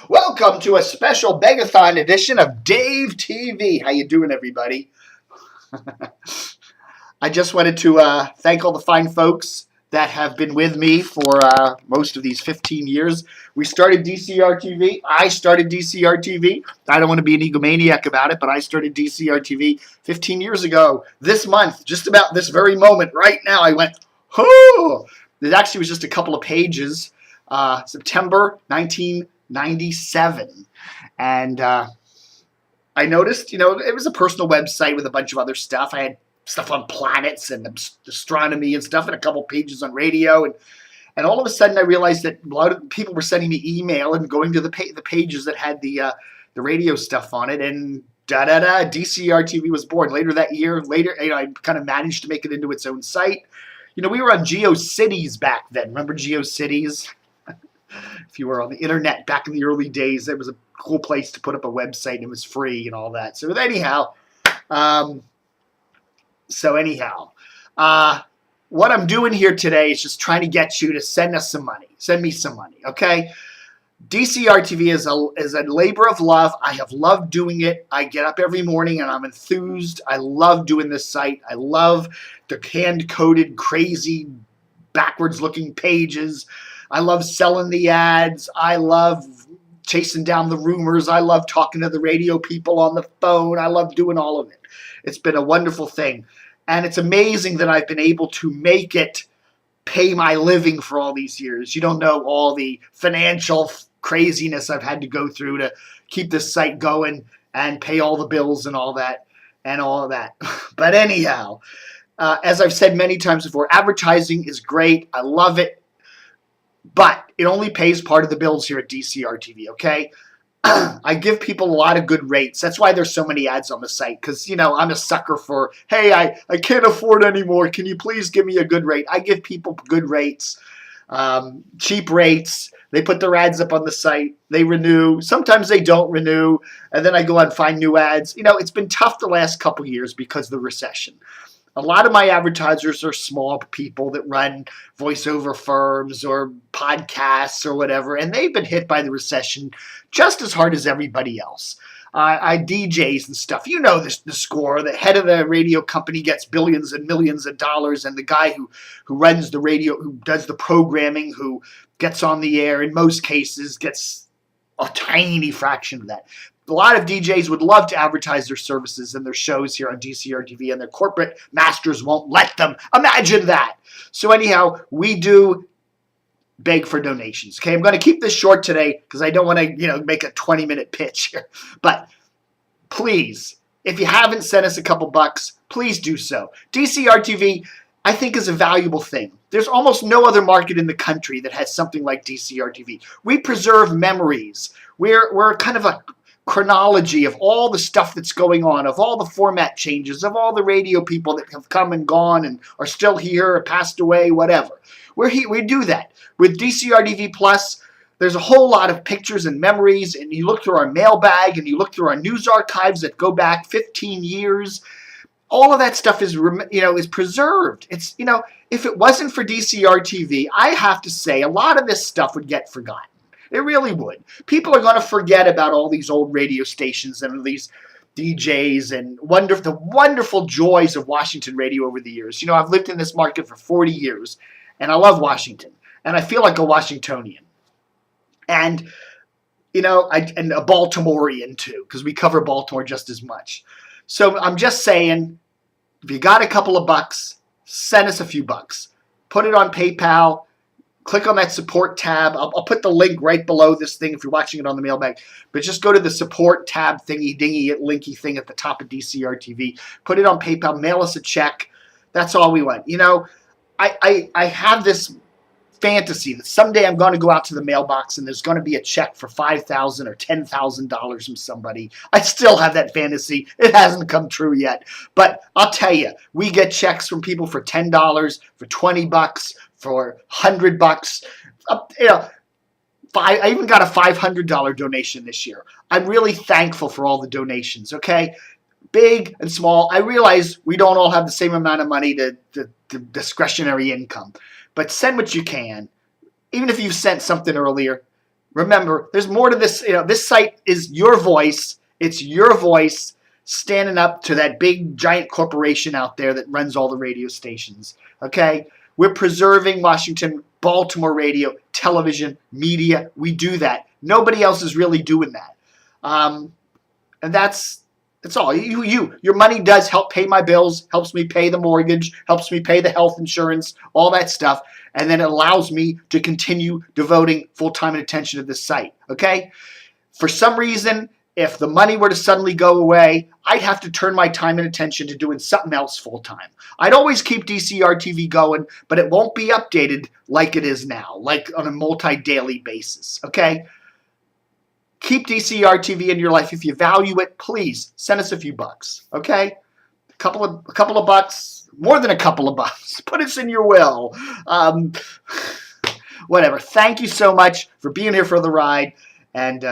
Welcome to a special Begathon edition of Dave TV. How you doing, everybody? I just wanted to thank all the fine folks that have been with me for most of these 15 years. We started DCRTV. I started DCRTV. I don't want to be an egomaniac about it, but I started DCRTV 15 years ago. This month, just about this very moment, right now, I went, oh! It actually was just a couple of pages. September 1997. And I noticed, it was a personal website with a bunch of other stuff. I had stuff on planets and astronomy and stuff, and a couple pages on radio. And all of a sudden, I realized that a lot of people were sending me email and going to the pages that had the radio stuff on it. And DCRTV was born later that year. Later, I kind of managed to make it into its own site. We were on GeoCities back then. Remember GeoCities? If you were on the internet back in the early days, it was a cool place to put up a website, and it was free and all that. So anyhow, what I'm doing here today is just trying to get you to send us some money. Send me some money, okay? DCRTV is a labor of love. I have loved doing it. I get up every morning and I'm enthused. I love doing this site. I love the hand-coded, crazy, backwards-looking pages. I love selling the ads. I love chasing down the rumors. I love talking to the radio people on the phone. I love doing all of it. It's been a wonderful thing. And it's amazing that I've been able to make it pay my living for all these years. You don't know all the financial craziness I've had to go through to keep this site going and pay all the bills and all that. But anyhow, as I've said many times before, advertising is great. I love it. But it only pays part of the bills here at DCRTV, okay? I give people a lot of good rates. That's why there's so many ads on the site, because, I'm a sucker for, hey, I can't afford anymore. Can you please give me a good rate? I give people good rates, cheap rates. They put their ads up on the site. They renew. Sometimes they don't renew, and then I go out and find new ads. It's been tough the last couple years because of the recession. A lot of my advertisers are small people that run voiceover firms or podcasts or whatever, and they've been hit by the recession just as hard as everybody else. I DJs and stuff. The score. The head of the radio company gets billions and millions of dollars, and the guy who runs the radio, who does the programming, who gets on the air, in most cases gets a tiny fraction of that. A lot of DJs would love to advertise their services and their shows here on DCRTV, and their corporate masters won't let them. Imagine that. So anyhow, we do beg for donations. Okay, I'm going to keep this short today because I don't want to, make a 20-minute pitch here. But please, if you haven't sent us a couple bucks, please do so. DCRTV, I think, is a valuable thing. There's almost no other market in the country that has something like DCRTV. We preserve memories. We're kind of a chronology of all the stuff that's going on, of all the format changes, of all the radio people that have come and gone and are still here or passed away, whatever. We do that. With DCRTV Plus, there's a whole lot of pictures and memories, and you look through our mailbag and you look through our news archives that go back 15 years. All of that stuff is preserved. It's, if it wasn't for DCRTV, I have to say a lot of this stuff would get forgotten. It really would. People are going to forget about all these old radio stations and these DJs and the wonderful joys of Washington radio over the years. I've lived in this market for 40 years, and I love Washington, and I feel like a Washingtonian. And, and a Baltimorean, too, because we cover Baltimore just as much. So I'm just saying, if you got a couple of bucks, send us a few bucks. Put it on PayPal. Click on that support tab. I'll put the link right below this thing if you're watching it on the mailbag. But just go to the support tab thingy-dingy, linky thing at the top of DCRTV. Put it on PayPal. Mail us a check. That's all we want. I have this fantasy that someday I'm going to go out to the mailbox and there's going to be a check for $5,000 or $10,000 from somebody. I still have that fantasy. It hasn't come true yet. But I'll tell you, we get checks from people for $10, for $20, for $100. I even got a $500 donation this year. I'm really thankful for all the donations, okay? Big and small. I realize we don't all have the same amount of money to discretionary income. But send what you can. Even if you've sent something earlier, Remember, there's more to this. This site is your voice. It's your voice standing up to that big giant corporation out there that runs all the radio stations. Okay? We're preserving Washington, Baltimore radio, television, media. We do that. Nobody else is really doing that. And that's all. Your money does help pay my bills, helps me pay the mortgage, helps me pay the health insurance, all that stuff. And then it allows me to continue devoting full-time attention to this site. Okay? For some reason, if the money were to suddenly go away, I'd have to turn my time and attention to doing something else full-time. I'd always keep DCRTV going, but it won't be updated like it is now, like on a multi-daily basis. Okay? Keep DCRTV in your life. If you value it, please send us a few bucks. Okay? A couple of bucks, more than a couple of bucks. Put us in your will. Whatever. Thank you so much for being here for the ride, and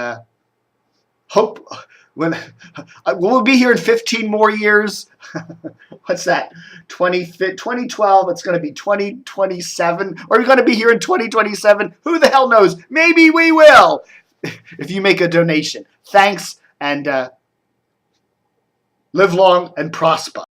hope we'll be here in 15 more years. What's that? 2012. It's going to be 2027. Or we're going to be here in 2027. Who the hell knows? Maybe we will. If you make a donation. Thanks, and live long and prosper.